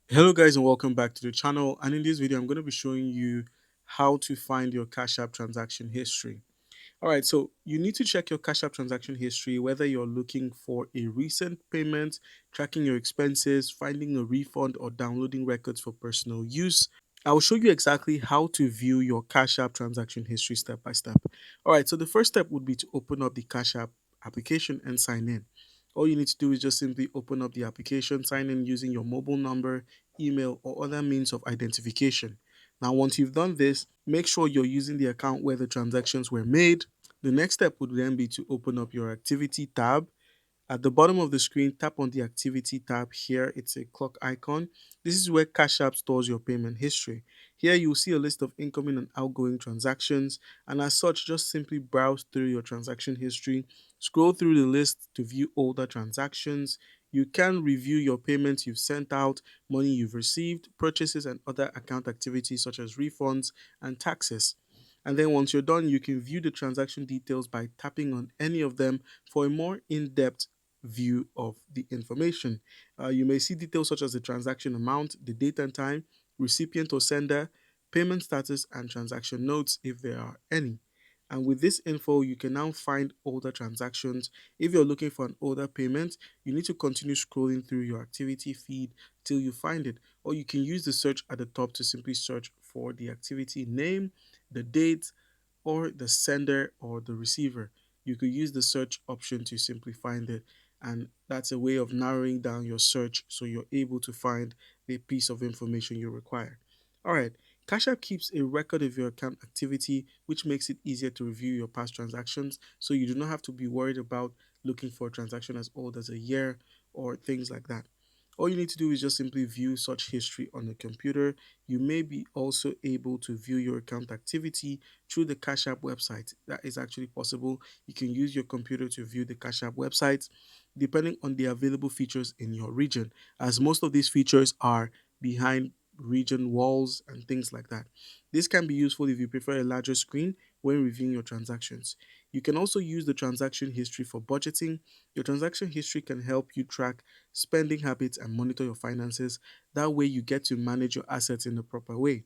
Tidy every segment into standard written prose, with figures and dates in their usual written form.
Hello guys and welcome back to the channel, and in this video I'm going to be showing you how to find your Cash App transaction history. Alright, so you need to check your Cash App transaction history whether you're looking for a recent payment, tracking your expenses, finding a refund, or downloading records for personal use. I will show you exactly how to view your Cash App transaction history step by step. Alright, so the first step would be to open up the Cash App application and sign in. All you need to do is just simply open up the application, sign in using your mobile number, email, or other means of identification. Now, once you've done this, make sure you're using the account where the transactions were made. The next step would then be to open up your activity tab. At the bottom of the screen, tap on the activity tab here. It's a clock icon. This is where Cash App stores your payment history. Here you'll see a list of incoming and outgoing transactions, and as such, just simply browse through your transaction history. Scroll through the list to view older transactions. You can review your payments you've sent out, money you've received, purchases, and other account activities such as refunds and taxes. And then once you're done, you can view the transaction details by tapping on any of them for a more in-depth view of the information. You may see details such as the transaction amount, the date and time, recipient or sender, payment status, and transaction notes if there are any. And with this info, you can now find older transactions. If you're looking for an older payment, you need to continue scrolling through your activity feed till you find it. Or you can use the search at the top to simply search for the activity name, the date, or the sender or the receiver. You could use the search option to simply find it, and that's a way of narrowing down your search so you're able to find the piece of information you require. All right, Cash App keeps a record of your account activity, which makes it easier to review your past transactions, so you do not have to be worried about looking for a transaction as old as a year or things like that. All you need to do is just simply view such history on the computer. You may be also able to view your account activity through the Cash App website. That is actually possible. You can use your computer to view the Cash App website depending on the available features in your region, as most of these features are behind region walls and things like that. This can be useful if you prefer a larger screen when reviewing your transactions. You can also use the transaction history for budgeting. Your transaction history can help you track spending habits and monitor your finances. That way, you get to manage your assets in the proper way.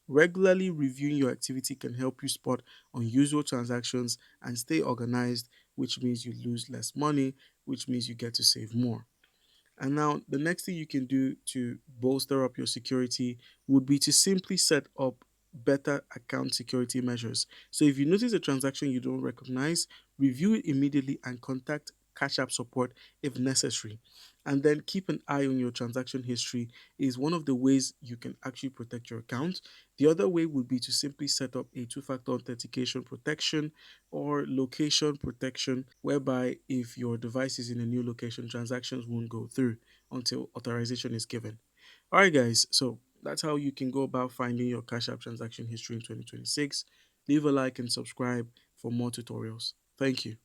Regularly reviewing your activity can help you spot unusual transactions and stay organized, which means you lose less money, which means you get to save more. And now, the next thing you can do to bolster up your security would be to simply set up better account security measures. So, if you notice a transaction you don't recognize, review it immediately and contact Cash App support if necessary. And then keep an eye on your transaction history is one of the ways you can actually protect your account. The other way would be to simply set up a two-factor authentication protection or location protection, whereby if your device is in a new location, transactions won't go through until authorization is given. All right, guys, so that's how you can go about finding your Cash App transaction history in 2026. Leave a like and subscribe for more tutorials. Thank you.